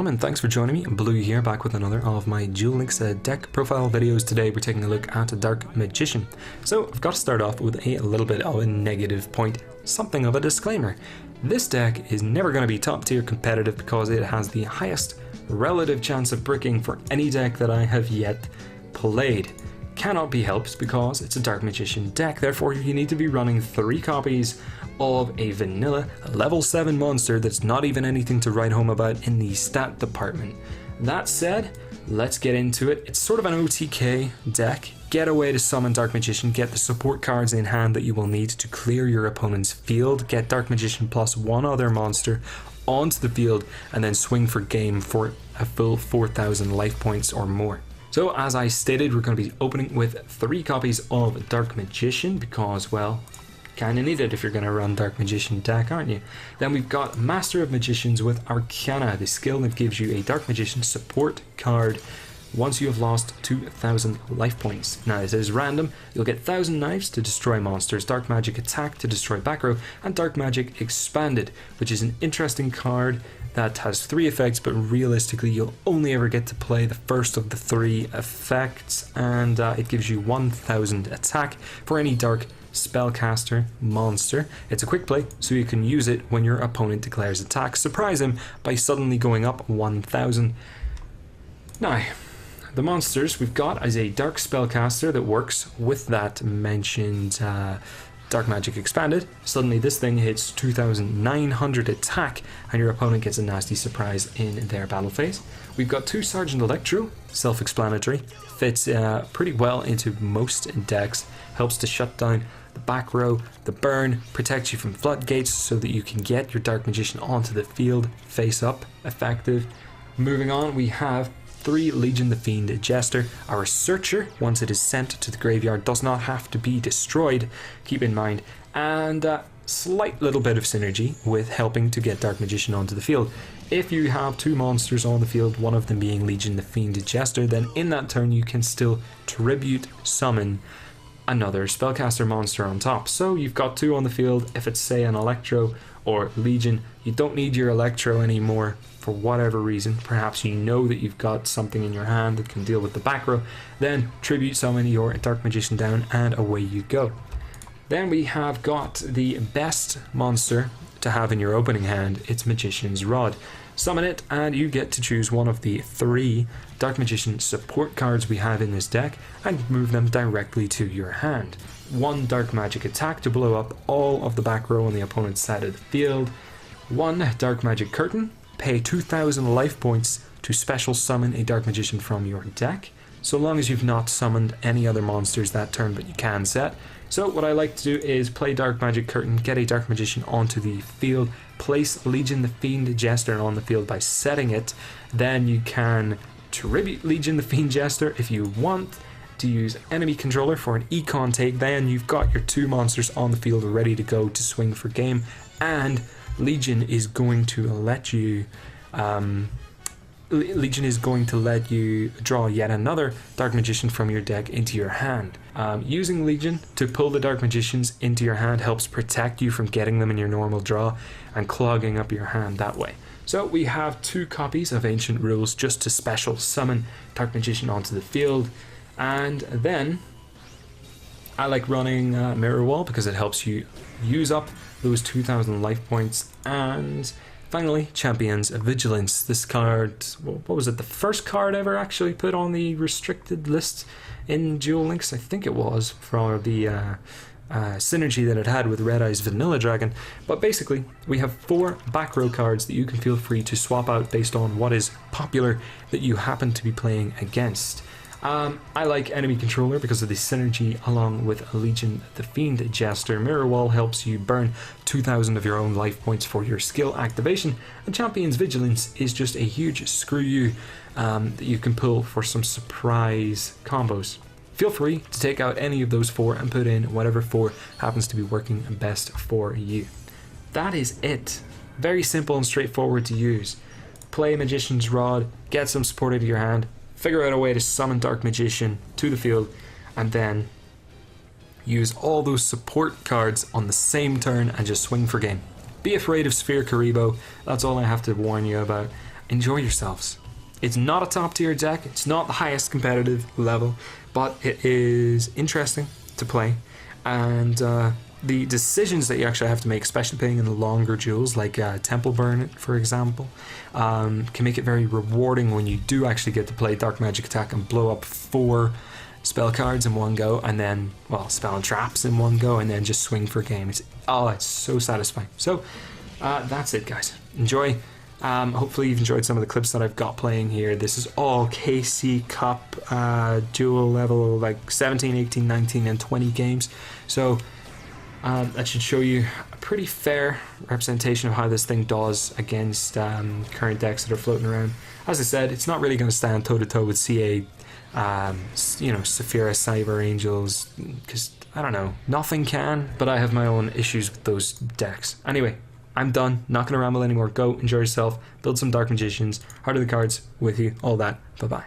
gentlemen, thanks for joining me. Blue here, back with another of my Duel Links deck profile videos. Today we're taking a look at DarkMagician. So I've got to start off with a little bit of a negative point, something of a disclaimer. This deck is never going to be top tier competitive because it has the highest relative chance of bricking for any deck that I have yet played. Cannot be helped because it's a DarkMagician deck, therefore you need to be running 3 copies of a vanilla level 7 monster that's not even anything to write home about in the stat department. That said, let's get into it. It's sort of an OTK deck. Get a way to summon DarkMagician, get the support cards in hand that you will need to clear your opponent's field, get DarkMagician plus one other monster onto the field, and then swing for game for a full 4,000 life points or more. So as I stated, we're going to be opening with 3 copies of DarkMagician because, well, kind of need it if you're going to run DarkMagician deck, aren't you? Then we've got Master of Magicians with Arcana, the skill that gives you a DarkMagician support card once you have lost 2,000 life points. Now this is random. You'll get 1,000 knives to destroy monsters, Dark Magic Attack to destroy back row, and Dark Magic Expanded, which is an interesting card that has 3 effects, but realistically you'll only ever get to play the first of the 3 effects, and it gives you 1,000 attack for any dark spellcaster monster. It's a quick play, so you can use it when your opponent declares attack. Surprise him by suddenly going up 1,000. Now, the monsters we've got is a dark spellcaster that works with that mentioned Dark Magic Expanded. Suddenly this thing hits 2,900 attack and your opponent gets a nasty surprise in their battle phase. We've got 2 Sergeant Electro, self-explanatory, fits pretty well into most decks, helps to shut down the back row, the burn, protects you from floodgates so that you can get your Dark Magician onto the field face up, effective. Moving on, we have 3 Legion the Fiend Jester. Our Searcher, once it is sent to the graveyard, does not have to be destroyed, keep in mind, and slight little bit of synergy with helping to get Dark Magician onto the field. If you have 2 monsters on the field, one of them being Legion the Fiend Jester, then in that turn you can still tribute summon another spellcaster monster on top. So you've got 2 on the field. If it's say an Electro or Legion, you don't need your Electro anymore for whatever reason. Perhaps you know that you've got something in your hand that can deal with the back row, then tribute summon your Dark Magician down and away you go. Then we have got the best monster to have in your opening hand. It's Magician's Rod. Summon it and you get to choose one of the 3 Dark Magician support cards we have in this deck and move them directly to your hand. 1 Dark Magic Attack to blow up all of the back row on the opponent's side of the field. 1 Dark Magic Curtain, pay 2,000 life points to special summon a Dark Magician from your deck, so long as you've not summoned any other monsters that turn, but you can set. So what I like to do is play Dark Magic Curtain, get a Dark Magician onto the field, place Legion the Fiend Jester on the field by setting it. Then you can tribute Legion the Fiend Jester if you want to use enemy controller for an econ take. Then you've got your 2 monsters on the field ready to go to swing for game, and Legion is going to let you draw yet another Dark Magician from your deck into your hand. Using Legion to pull the Dark Magicians into your hand helps protect you from getting them in your normal draw and clogging up your hand that way. So we have 2 copies of Ancient Rules just to special summon Dark Magician onto the field, and then I like running Mirror Wall because it helps you use up those 2,000 life points. And finally, Champion's Vigilance. This card, what was it, the first card ever actually put on the restricted list in Duel Links? I think it was, for the synergy that it had with Red Eye's Vanilla Dragon. But basically, we have 4 back row cards that you can feel free to swap out based on what is popular that you happen to be playing against. I like Enemy Controller because of the synergy along with Legion the Fiend Jester. Mirror Wall helps you burn 2,000 of your own life points for your skill activation, and Champion's Vigilance is just a huge screw you that you can pull for some surprise combos. Feel free to take out any of those 4 and put in whatever 4 happens to be working best for you. That is it. Very simple and straightforward to use. Play Magician's Rod, get some support into your hand, figure out a way to summon Dark Magician to the field, and then use all those support cards on the same turn and just swing for game. Be afraid of Sphere Karibo, that's all I have to warn you about. enjoy yourselves. It's not a top tier deck, it's not the highest competitive level, but it is interesting to play, and the decisions that you actually have to make, especially playing in the longer duels like Temple Burn, for example, can make it very rewarding when you do actually get to play Dark Magic Attack and blow up 4 spell cards in one go, and then, well, spell and traps in one go, and then just swing for game. It's so satisfying. So that's it, guys. Enjoy. Hopefully you've enjoyed some of the clips that I've got playing here. This is all KC Cup dual level, like 17, 18, 19, and 20 games. So that should show you a pretty fair representation of how this thing does against current decks that are floating around. As I said, it's not really going to stand toe-to-toe with CA, Saphira Cyber Angels, because, I don't know, nothing can, but I have my own issues with those decks. Anyway, I'm done, not going to ramble anymore. Go, enjoy yourself, build some Dark Magicians, Heart of the Cards with you, all that. Bye-bye.